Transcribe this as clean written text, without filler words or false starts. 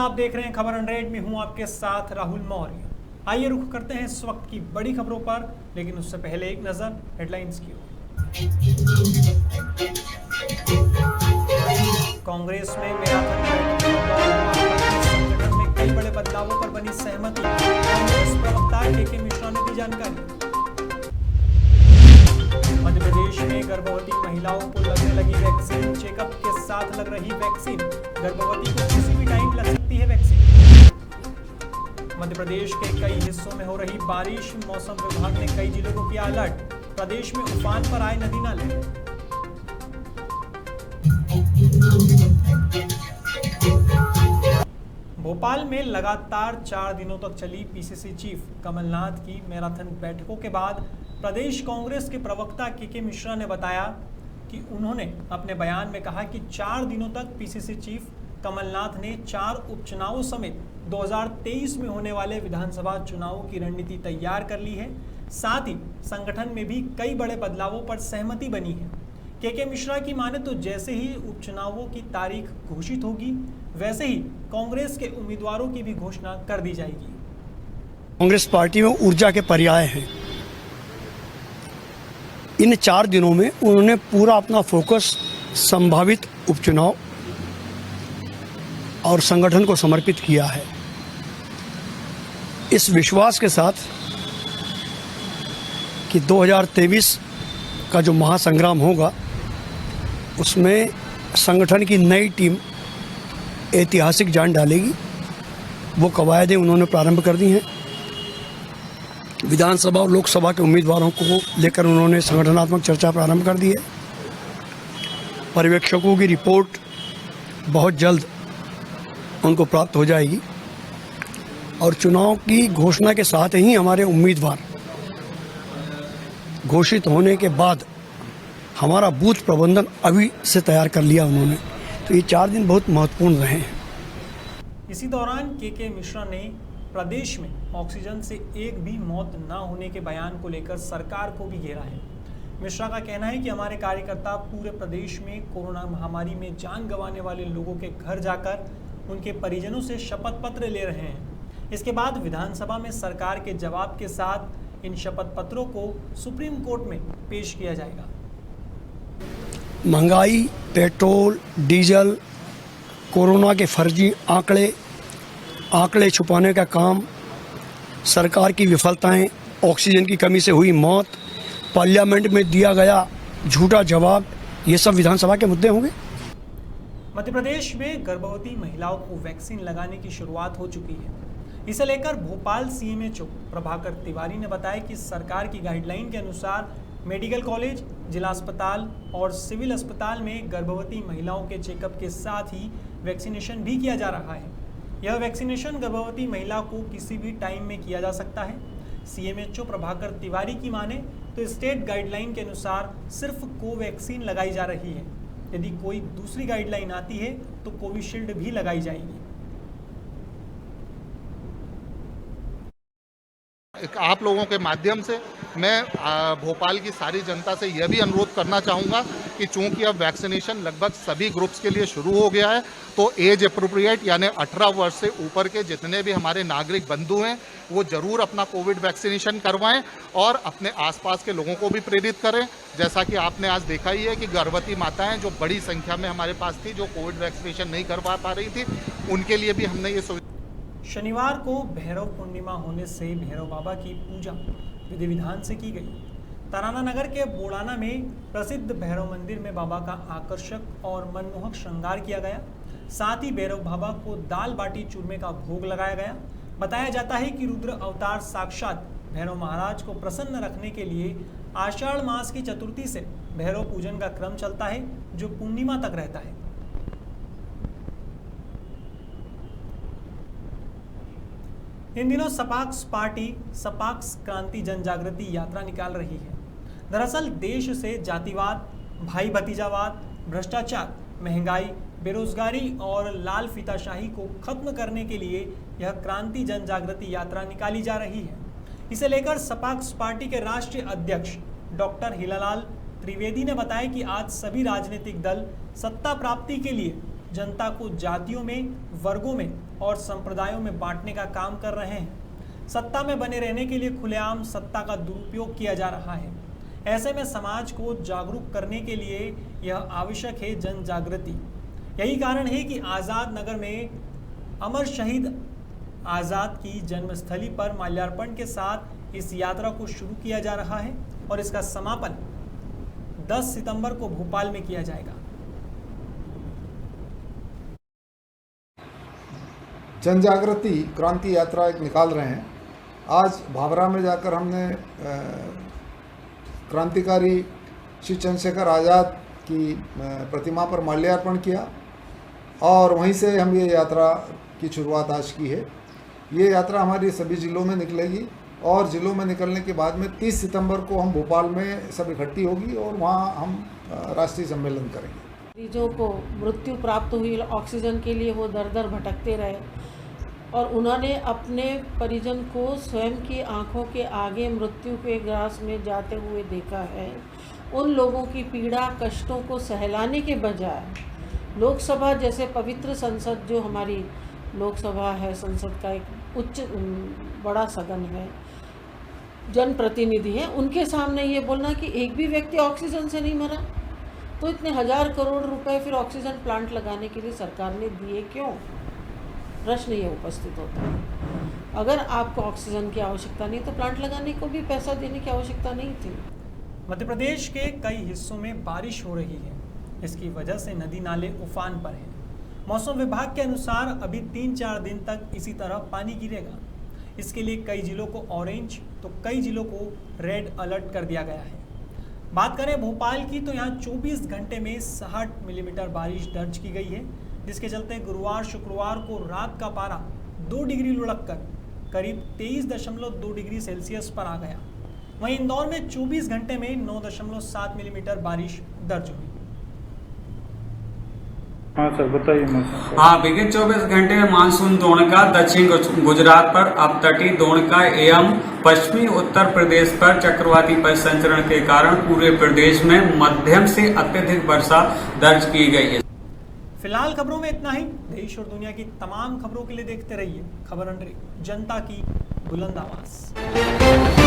आप देख रहे हैं खबर 100 में हूं आपके साथ राहुल मौर्य। आइए रुख करते हैं इस वक्त की बड़ी खबरों पर, लेकिन उससे पहले एक नजर हेडलाइंस की ओर। कांग्रेस में मैराथन संगठन में कई बड़े बदलावों पर बनी सहमति। कांग्रेस प्रवक्ता के मिश्रा ने दी जानकारी। मध्य प्रदेश में गर्भवती महिलाओं को लगने लगी वैक्सीन। चेकअप के साथ लग रही वैक्सीन। गर्भवती को किसी भी टाइम लग सकती है वैक्सीन। मध्य प्रदेश के कई हिस्सों में हो रही बारिश। मौसम विभाग ने कई जिलों को किया अलर्ट। प्रदेश में उफान पर आए नदी नाले। भोपाल में लगातार 4 दिनों तक चली पीसीसी चीफ कमलनाथ की मैराथन बैठकों के बाद प्रदेश कांग्रेस के प्रवक्ता के मिश्रा ने बताया कि उन्होंने अपने बयान में कहा कि 4 दिनों तक पीसीसी चीफ कमलनाथ ने 4 उपचुनावों समेत 2023 में होने वाले विधानसभा चुनावों की रणनीति तैयार कर ली है। साथ ही संगठन में भी कई बड़े बदलावों पर सहमति बनी है। के मिश्रा की माने तो जैसे ही उपचुनावों की तारीख घोषित होगी, वैसे ही कांग्रेस के उम्मीदवारों की भी घोषणा कर दी जाएगी। कांग्रेस पार्टी में ऊर्जा के पर्याय हैं। इन 4 दिनों में उन्होंने पूरा अपना फोकस संभावित उपचुनाव और संगठन को समर्पित किया है। इस विश्वास के साथ कि 2023 का जो महासंग्राम होगा, उसमें संगठन की नई टीम ऐतिहासिक जान डालेगी। वो कवायदें उन्होंने प्रारंभ कर दी हैं। विधानसभा और लोकसभा के उम्मीदवारों को लेकर उन्होंने संगठनात्मक चर्चा प्रारंभ कर दी है। पर्यवेक्षकों की रिपोर्ट बहुत जल्द उनको प्राप्त हो जाएगी और चुनाव की घोषणा के साथ ही हमारे उम्मीदवार घोषित होने के बाद हमारा बूथ प्रबंधन अभी से तैयार कर लिया उन्होंने। तो ये 4 दिन बहुत महत्वपूर्ण रहे हैं। इसी दौरान के मिश्रा ने प्रदेश में ऑक्सीजन से एक भी मौत न होने के बयान को लेकर सरकार को भी घेरा है। मिश्रा का कहना है कि हमारे कार्यकर्ता पूरे प्रदेश में कोरोना महामारी में जान गंवाने वाले लोगों के घर जाकर उनके परिजनों से शपथ पत्र ले रहे हैं। इसके बाद विधानसभा में सरकार के जवाब के साथ इन शपथ पत्रों को सुप्रीम कोर्ट में पेश किया जाएगा। महंगाई, पेट्रोल, डीजल, कोरोना के फर्जी आंकड़े छुपाने का काम, सरकार की विफलताएं, ऑक्सीजन की कमी से हुई मौत, पार्लियामेंट में दिया गया झूठा जवाब, ये सब विधानसभा के मुद्दे होंगे। मध्य प्रदेश में गर्भवती महिलाओं को वैक्सीन लगाने की शुरुआत हो चुकी है। इसे लेकर भोपाल सीएमएचओ प्रभाकर तिवारी ने बताया कि सरकार की गाइडलाइन के अनुसार मेडिकल कॉलेज, जिला अस्पताल और सिविल अस्पताल में गर्भवती महिलाओं के चेकअप के साथ ही वैक्सीनेशन भी किया जा रहा है। यह वैक्सीनेशन गर्भवती महिला को किसी भी टाइम में किया जा सकता है। सीएमएचओ प्रभाकर तिवारी की माने तो स्टेट गाइडलाइन के अनुसार सिर्फ कोवैक्सीन लगाई जा रही है। यदि कोई दूसरी गाइडलाइन आती है तो कोविशील्ड भी लगाई जाएगी। आप लोगों के माध्यम से मैं भोपाल की सारी जनता से यह भी अनुरोध करना चाहूँगा कि चूंकि अब वैक्सीनेशन लगभग सभी ग्रुप्स के लिए शुरू हो गया है, तो एज अप्रोप्रिएट यानी 18 वर्ष से ऊपर के जितने भी हमारे नागरिक बंधु हैं वो ज़रूर अपना कोविड वैक्सीनेशन करवाएं और अपने आसपास के लोगों को भी प्रेरित करें। जैसा कि आपने आज देखा ही है कि गर्भवती माताएं जो बड़ी संख्या में हमारे पास थी, जो कोविड वैक्सीनेशन नहीं करवा पा रही थी, उनके लिए भी हमने ये सुविधा। शनिवार को भैरव पूर्णिमा होने से भैरव बाबा की पूजा विधि विधान से की गई। तराना नगर के बोड़ाना में प्रसिद्ध भैरव मंदिर में बाबा का आकर्षक और मनमोहक श्रृंगार किया गया। साथ ही भैरव बाबा को दाल बाटी चूरमे का भोग लगाया गया। बताया जाता है कि रुद्र अवतार साक्षात भैरव महाराज को प्रसन्न रखने के लिए आषाढ़ मास की चतुर्थी से भैरव पूजन का क्रम चलता है, जो पूर्णिमा तक रहता है। इन दिनों सपाक्स पार्टी सपाक्स क्रांति जन जागृति यात्रा निकाल रही है। दरअसल देश से जातिवाद, भाई भतीजावाद, भ्रष्टाचार, महंगाई, बेरोजगारी और लाल फीताशाही को खत्म करने के लिए यह क्रांति जन जागृति यात्रा निकाली जा रही है। इसे लेकर सपाक्स पार्टी के राष्ट्रीय अध्यक्ष डॉक्टर हिलालाल त्रिवेदी ने बताया कि आज सभी राजनीतिक दल सत्ता प्राप्ति के लिए जनता को जातियों में, वर्गों में और संप्रदायों में बांटने का काम कर रहे हैं। सत्ता में बने रहने के लिए खुलेआम सत्ता का दुरुपयोग किया जा रहा है। ऐसे में समाज को जागरूक करने के लिए यह आवश्यक है जन जागृति। यही कारण है कि आज़ाद नगर में अमर शहीद आज़ाद की जन्मस्थली पर माल्यार्पण के साथ इस यात्रा को शुरू किया जा रहा है और इसका समापन 10 सितंबर को भोपाल में किया जाएगा। जन जागृति क्रांति यात्रा एक निकाल रहे हैं। आज भाभरा में जाकर हमने क्रांतिकारी श्री चंद्रशेखर आज़ाद की प्रतिमा पर माल्यार्पण किया और वहीं से हम ये यात्रा की शुरुआत आज की है। ये यात्रा हमारी सभी ज़िलों में निकलेगी और ज़िलों में निकलने के बाद में 30 सितंबर को हम भोपाल में सब इकट्ठी होगी और वहाँ हम राष्ट्रीय सम्मेलन करेंगे। मरीजों को मृत्यु प्राप्त हुई ऑक्सीजन के लिए वो दर दर भटकते रहे और उन्होंने अपने परिजन को स्वयं की आंखों के आगे मृत्यु के ग्रास में जाते हुए देखा है। उन लोगों की पीड़ा कष्टों को सहलाने के बजाय लोकसभा जैसे पवित्र संसद, जो हमारी लोकसभा है, संसद का एक उच्च बड़ा सदन है, जनप्रतिनिधि हैं, उनके सामने ये बोलना कि एक भी व्यक्ति ऑक्सीजन से नहीं मरा, तो इतने 1000 करोड़ रुपए फिर ऑक्सीजन प्लांट लगाने के लिए सरकार ने दिए क्यों? प्रश्न ये उपस्थित होता है। अगर आपको ऑक्सीजन की आवश्यकता नहीं तो प्लांट लगाने को भी पैसा देने की आवश्यकता नहीं थी। मध्य प्रदेश के कई हिस्सों में बारिश हो रही है। इसकी वजह से नदी नाले उफान पर हैं। मौसम विभाग के अनुसार अभी 3-4 दिन तक इसी तरह पानी गिरेगा। इसके लिए कई जिलों को ऑरेंज तो कई जिलों को रेड अलर्ट कर दिया गया है। बात करें भोपाल की तो यहाँ 24 घंटे में 60 मिलीमीटर बारिश दर्ज की गई है, जिसके चलते गुरुवार शुक्रवार को रात का पारा 2 डिग्री लुढ़क कर करीब 23.2 डिग्री सेल्सियस पर आ गया। वहीं इंदौर में 24 घंटे में 9.7 मिलीमीटर बारिश दर्ज हुई। हाँ सर बताइए मौसम। हाँ, बीते 24 घंटे में मानसून द्रोणिका दक्षिण गुजरात पर अपतटीय द्रोणिका एवं पश्चिमी उत्तर प्रदेश पर चक्रवाती पथ संचरण के कारण पूरे प्रदेश में मध्यम से अत्यधिक वर्षा दर्ज की गई है। फिलहाल खबरों में इतना ही। देश और दुनिया की तमाम खबरों के लिए देखते रहिए खबर अंडर, जनता की बुलंद आवाज।